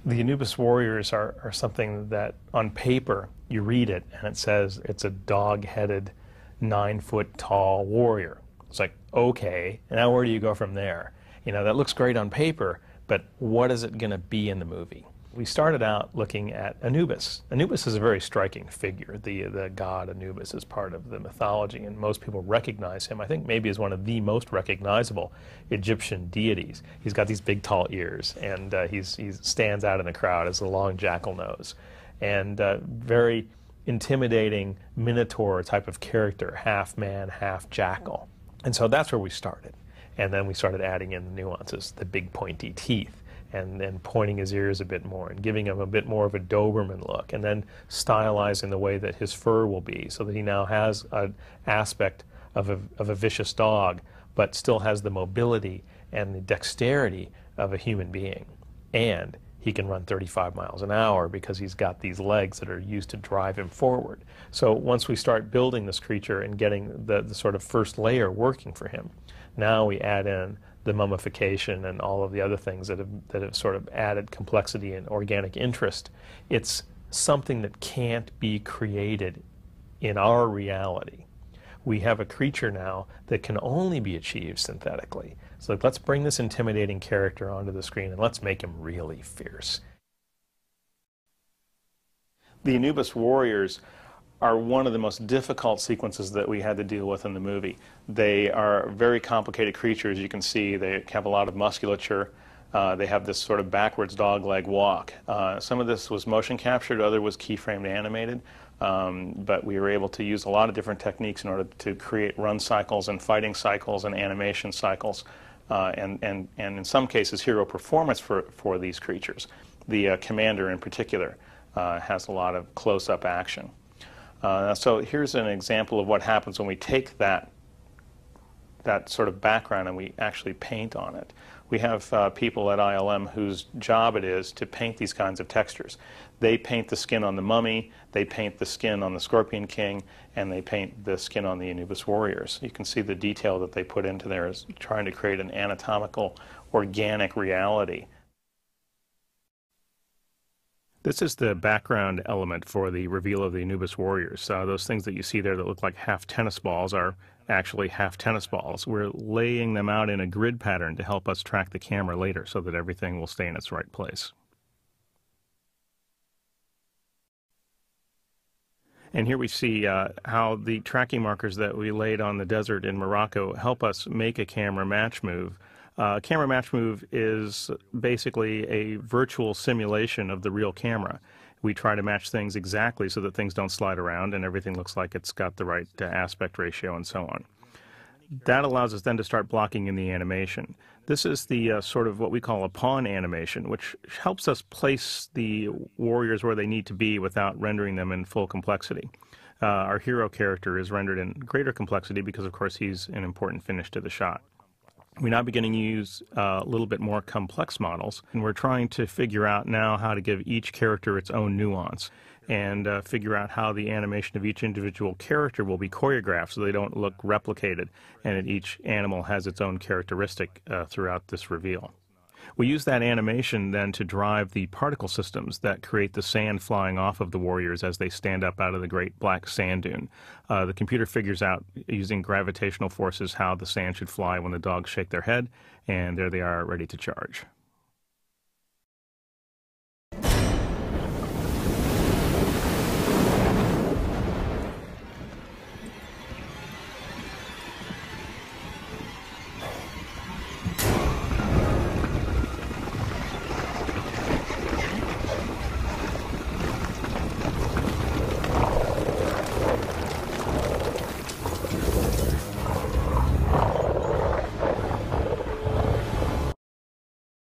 The Anubis warriors are something that on paper you read it and it says it's a dog-headed, 9-foot tall warrior. It's like, okay, now where do you go from there? You know, that looks great on paper, but what is it going to be in the movie? We started out looking at Anubis. Anubis is a very striking figure. The god Anubis is part of the mythology, and most people recognize him, I think maybe as one of the most recognizable Egyptian deities. He's got these big tall ears, and he stands out in the crowd as a long jackal nose. And very intimidating minotaur type of character, half man, half jackal. And so that's where we started. And then we started adding in the nuances, the big pointy teeth, and then pointing his ears a bit more and giving him a bit more of a Doberman look, and then stylizing the way that his fur will be so that he now has an aspect of a vicious dog, but still has the mobility and the dexterity of a human being. And he can run 35 miles an hour because he's got these legs that are used to drive him forward. So once we start building this creature and getting the sort of first layer working for him, now we add in the mummification and all of the other things that have sort of added complexity and organic interest. It's something that can't be created in our reality. We have a creature now that can only be achieved synthetically. So let's bring this intimidating character onto the screen and let's make him really fierce. The Anubis warriors are one of the most difficult sequences that we had to deal with in the movie. They are very complicated creatures. You can see they have a lot of musculature. They have this sort of backwards dog-leg walk. Some of this was motion captured, other was keyframed animated, but we were able to use a lot of different techniques in order to create run cycles and fighting cycles and animation cycles, and in some cases hero performance for these creatures. The commander in particular has a lot of close-up action. So here's an example of what happens when we take that sort of background and we actually paint on it. We have people at ILM whose job it is to paint these kinds of textures. They paint the skin on the mummy, they paint the skin on the Scorpion King, and they paint the skin on the Anubis warriors. You can see the detail that they put into there is trying to create an anatomical, organic reality. This is the background element for the reveal of the Anubis warriors. Those things that you see there that look like half tennis balls are actually half tennis balls. We're laying them out in a grid pattern to help us track the camera later so that everything will stay in its right place. And here we see how the tracking markers that we laid on the desert in Morocco help us make a camera match move. Camera match move is basically a virtual simulation of the real camera. We try to match things exactly so that things don't slide around and everything looks like it's got the right aspect ratio and so on. That allows us then to start blocking in the animation. This is the sort of what we call a pawn animation, which helps us place the warriors where they need to be without rendering them in full complexity. Our hero character is rendered in greater complexity because, of course, he's an important finish to the shot. We're now beginning to use a little bit more complex models, and we're trying to figure out now how to give each character its own nuance and figure out how the animation of each individual character will be choreographed so they don't look replicated, and that each animal has its own characteristic throughout this reveal. We use that animation then to drive the particle systems that create the sand flying off of the warriors as they stand up out of the great black sand dune. The computer figures out, using gravitational forces, how the sand should fly when the dogs shake their head, and there they are ready to charge.